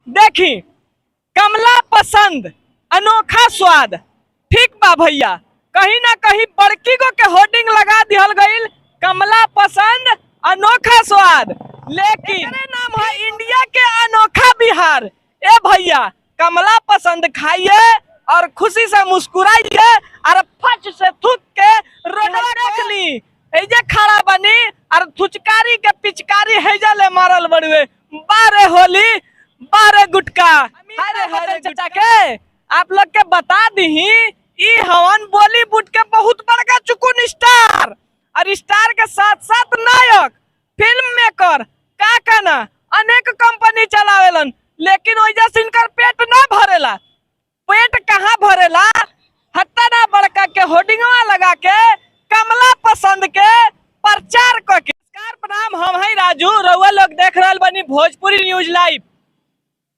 देखी कमला पसंद अनोखा स्वाद। ठीक बा भैया, कहीं ना कहीं बड़की गो के होर्डिंग लगा दिहल गईल कमला पसंद अनोखा स्वाद, लेकिन नाम है इंडिया के अनोखा बिहार। ए भैया, कमला पसंद खाइए और खुशी से मुस्कुराइए और फच से थूक के रोडवा देख ली एजे खड़ा बनी और थुचकारी के पिचकारी हैजा ले मारल बड़ुए। बारे होली बारे गुटका। अरे हरे चाचा के आप लोग के बता दी ई हवन बॉलीवुड के बहुत बड़का चुकुन स्टार और स्टार के साथ साथ नायक फिल्म मेकर का कहना अनेक कंपनी चलावेलन, लेकिन वजह से इनकर पेट ना भरेला। पेट कहाँ भरेला, हत्ता ना बड़का के होर्डिंगवा लगा के कमला पसंद के प्रचार करके। नमस्कार प्रणाम, हम है राजू, रउआ लोग देख रहल बनी भोजपुरी न्यूज लाइव।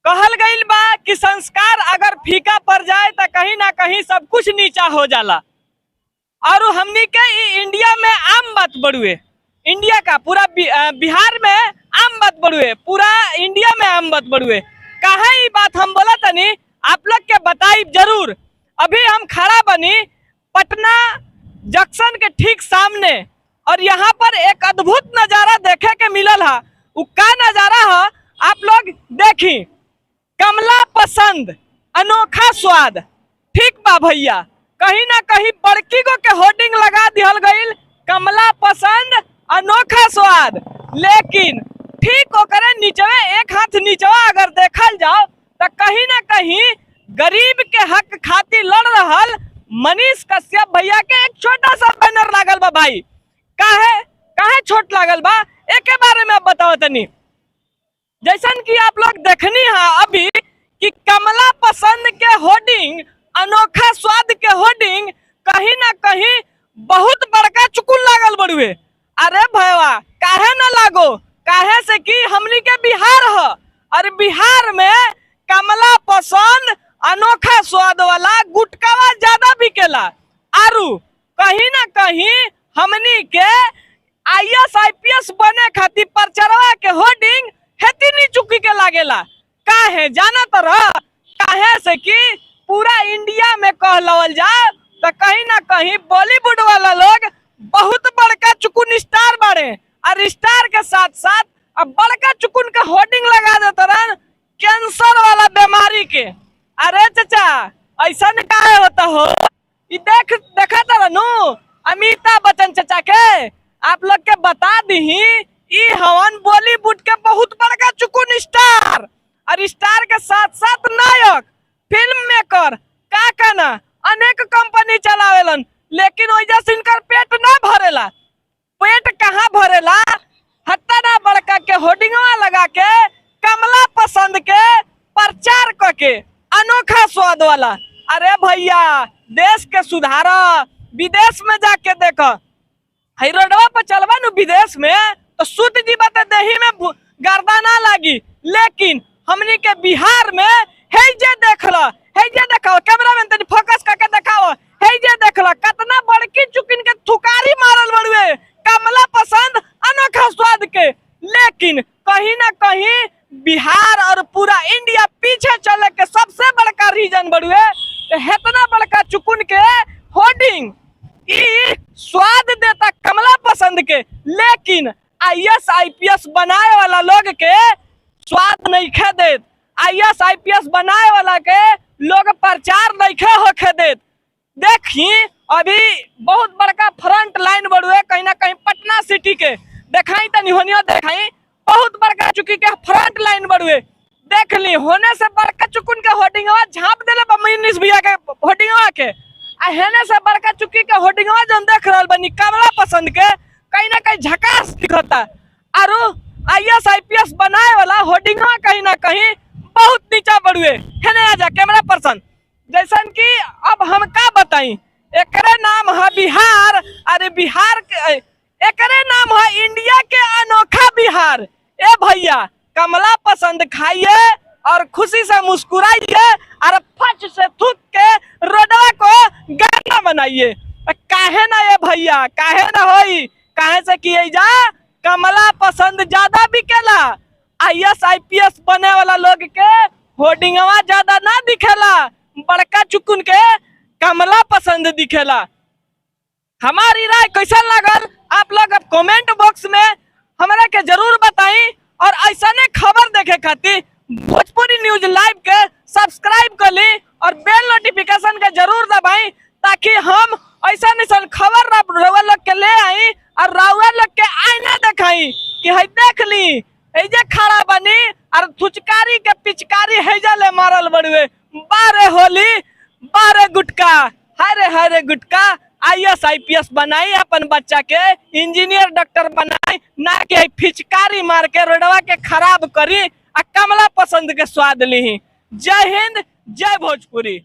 कहल गईल बा कि संस्कार अगर फीका पड़ जाए तो कहीं ना कहीं सब कुछ नीचा हो जाला, और हमनी के इंडिया में आम बात बड़ुए। इंडिया का पूरा बिहार में आम बात बड़ुए, पूरा इंडिया में आम बात बड़ुए। कहा ये बात हम बोला तनी आप लोग के बताई जरूर। अभी हम खड़ा बनी पटना जंक्शन के ठीक सामने, और यहाँ पर एक अद्भुत नजारा देखे के मिलल है। उ का नजारा है आप लोग देखी, कमला पसंद अनोखा स्वाद। ठीक बा भैया, कहीं ना कहीं बड़की गो के होर्डिंग लगा दिहल गईल कमला पसंद अनोखा स्वाद, लेकिन ठीक ओकरे नीचवे एक हाथ नीचवा अगर देखल जाओ तो कहीं ना कहीं गरीब के हक खातिर लड़ रहल मनीष कश्यप भैया के एक छोटा सा बैनर लागल बा। भाई काहे काहे छोट लागल बा, एक बारे में आप बताओ तनी। जैसन कि आप लोग देखनी है अभी कि कमला पसंद के होर्डिंग अनोखा स्वाद के होर्डिंग कहीं ना कहीं बहुत बड़का चुकुन लागल बड़ुए। अरे भैया काहे ना लागो, काहे से कि हमनी के बिहार है और बिहार में कमला पसंद अनोखा स्वाद वाला गुटकावा ज्यादा बिकेला। आरु कहीं ना कहीं हमनी के IAS IPS बने खातिर प्रचारवा के होर्डिंग हेती नहीं चुकी के लागेला। काहे जाना तो रह, काहे से कि पूरा इंडिया में कहलवल जाए तो कहीं ना कहीं बॉलीवुड वाला लोग बहुत बड़का चुकुन स्टार बाड़े, और स्टार के साथ साथ अब बड़का चुकुन का होर्डिंग लगा देते रहन कैंसर वाला बीमारी के। अरे चाचा ऐसा काहे होता हो, ये देखा था नु अमिताभ बच्चन चाचा के। आप लोग के बता दी ई हवन बॉलीवुड के बहुत बड़का चुकुन स्टार, और स्टार के साथ साथ नायक फिल्म मेकर का कहना अनेक कंपनी चलावेलन, लेकिन वजह से इनकर पेट ना भरेला। पेट कहाँ भरेला, हत्ता ना बड़का के होर्डिंगवा लगा के कमला पसंद के प्रचार करके अनोखा स्वाद वाला। अरे भैया देश के सुधारा, विदेश में जाके देखो, हई रोडवा पर चलवा नु विदेश में तो शुद्ध जी बता दही में गर्दा ना लागी, लेकिन हमनी के बिहार में है जे देखला, है जे देखाओ कैमरा में तनी फोकस करके दिखाओ, है जे देखला कितना बड़की चुकिन के थुकारी मारल बड़ुए कमला पसंद अनोखा स्वाद के। लेकिन कहीं ना कहीं बिहार और पूरा इंडिया पीछे चले के सबसे बड़का रीजन बड़ुए इतना बड़का चुकुन के होर्डिंग ई स्वाद देता कमला पसंद के, लेकिन IAS IPS बनाए वाला लोग के स्वाद नहीं खे देत। IAS IPS बनाए वाला के लोग प्रचार नहीं खे होके देत। देखी अभी बहुत बड़का फ्रंट लाइन बड़ुए कहीं ना कहीं पटना सिटी के, देखाई तनी होनियो देखाई बहुत बड़का चुकी के फ्रंट लाइन बड़ुए। देख ली होने से बड़का चुकुन के होर्डिंगवा झाप देले मनीष भैया के होर्डिंगवा के, आ हेने से बड़का चुकी के होर्डिंगवा जन देख रहल बनी कमला पसंद के कहीं ना कहीं झकास दिखता। आरो IAS IPS बनाए वाला होर्डिंगवा कहीं ना कहीं बहुत नीचा बड़ुए। हेने आजा कैमरा पर्सन। जैसन कि अब हम का बताई, एकरे नाम है बिहार, अरे बिहार के एकरे नाम है इंडिया के अनोखा बिहार। ए भैया कमला पसंद खाइए और खुशी से मुस्कुराइए और फच से थूक के रोडवा को गाना बनाइए। काहे ना ये भैया, काहे ना होई, काहे से किए जा कमला पसंद ज्यादा बिकेला। IAS IPS बने वाला लोग के होर्डिंगवा ज्यादा ना दिखेला, बड़का चुकुन के कमला पसंद दिखेला। हमारी राय कैसा लगल आप लोग अब कमेंट बॉक्स में हमरा के जरूर बताई। और ऐसा ने खबर देखे खातिर भोजपुरी न्यूज लाइव के सब्सक्राइब कर ली और बेल नोटिफिकेशन के जरूर दबाई, ताकि हम ऐसा निसन खबर रउआ लोग के ले आई और रउआ लोग के आईना दिखाई कि है देख ली एजे खड़ा बनी और फुचकारी के पिचकारी हैजा ले मारल बड़ुए। बारे होली बारे गुटका, हरे गुटका। IAS IPS बनाई अपन बच्चा के, इंजीनियर डॉक्टर बनाई, ना के फिचकारी मार के रोडवा के खराब करी आ कमला पसंद के स्वाद ली। जय हिंद, जय भोजपुरी।